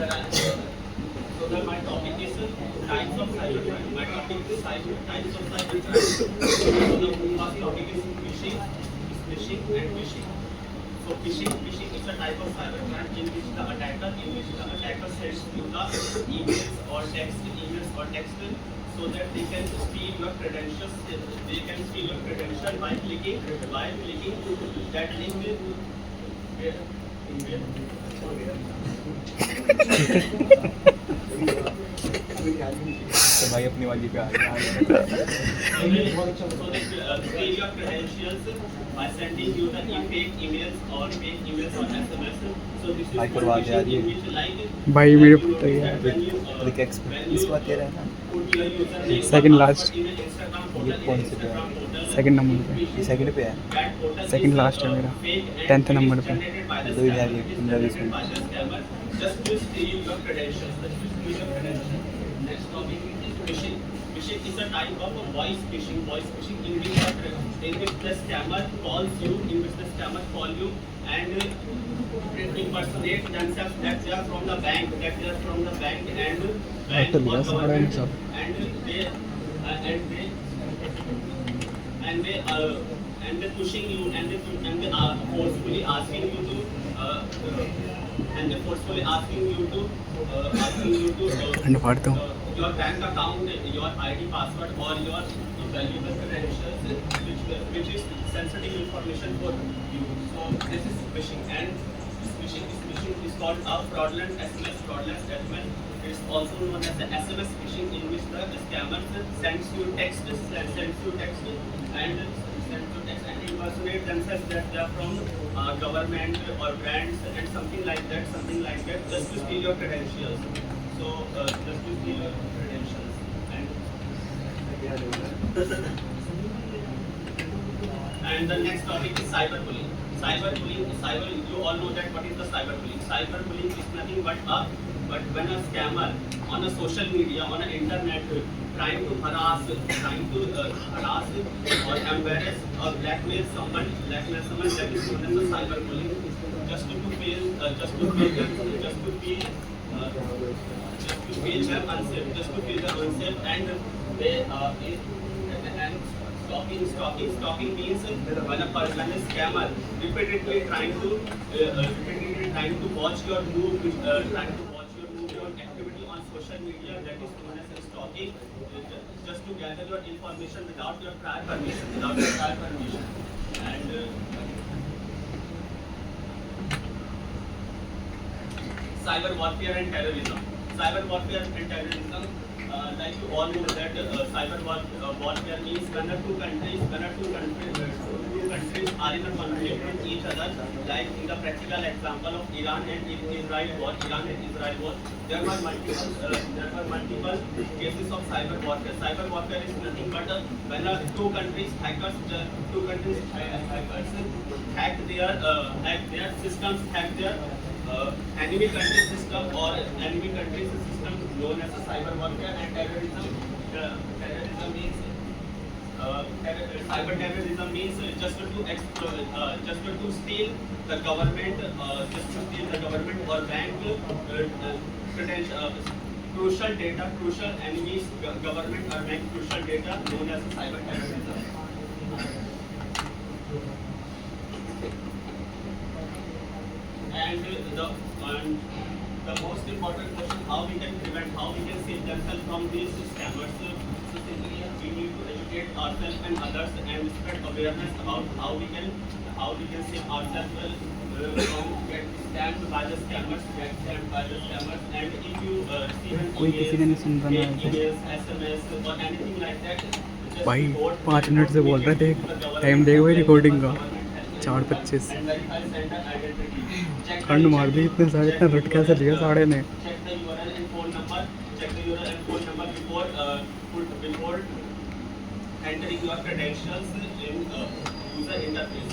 So that my topic is types of cybercrime. My topic is types of cybercrime. So the first topic is phishing and phishing. So phishing is a type of cybercrime in which the attacker sends you the emails or text so that they can steal your credentials. They can steal your credential by clicking that link. तो भाई अपनी वाली पे आ गया Steal your credentials by sending you the fake emails or SMS. So this is भाई करवा दे यार ये भाई मेरे पता ही है ट्रिक एक्सपर्ट इसको आते रहे ना सेकंड लास्ट ये कौन से पे है सेकंड नंबर पे ये सेकंड पे है सेकंड लास्ट है मेरा 10th नंबर पे तो यार ये 15-20 minute just to steal your credentials. Next topic is phishing. Phishing is a type of voice phishing in which the scammer calls you, and impersonate themselves that they are from the bank, and or government, and they pushing you and they are forcefully asking you to and फाड़ता हूँ your bank account, your ID password or your valuable credentials, which is sensitive information for you. So this is phishing, and phishing is called a fraudulent SMS. It's also known as the SMS phishing, in which the scammer sends you text and impersonate themselves that they are from government or brands and something like that, just to steal your credentials. So just to steal your credentials. And the next topic is cyberbullying. You all know that what is the cyberbullying. Cyberbullying is nothing but when a scammer on a social media, on an internet, trying to harass or embarrass or blackmail someone, that is known as a cyberbullying. Just to feel them unsafe, and they and stalking means when a scammer repeatedly trying to watch your move, your activity on social media, that is known as stalking, just to gather your information without your prior permission. And cyber warfare and terrorism. Like you all know that cyber warfare means when two countries are in a conflict with each other. Like in the practical example of Iran and Israel war, there were multiple cases of cyber warfare. Cyber warfare is nothing but when two countries hackers hack their systems, hack their enemy country system or enemy country's system, known as a cyber warfare. And terrorism means cyber terrorism means just to steal the government, or bank crucial enemies, government or bank crucial data, known as cyber terrorism. And the most important question, how we can save themselves from these scammers. So simply we need to educate ourselves and others and spread awareness about how we can save ourselves from get scammed by the scammers. And if you receive कोई किसी का नहीं सुन रहा है emails, SMS or anything like that, just भाई report 5 minute से बोल रहा है, देख टाइम देख भाई रिकॉर्डिंग का 4:25 खंड मार दी इतने सारे, इतना रट कैसे लिया साढ़े ने। check the URL and phone number before entering your credentials in user interface.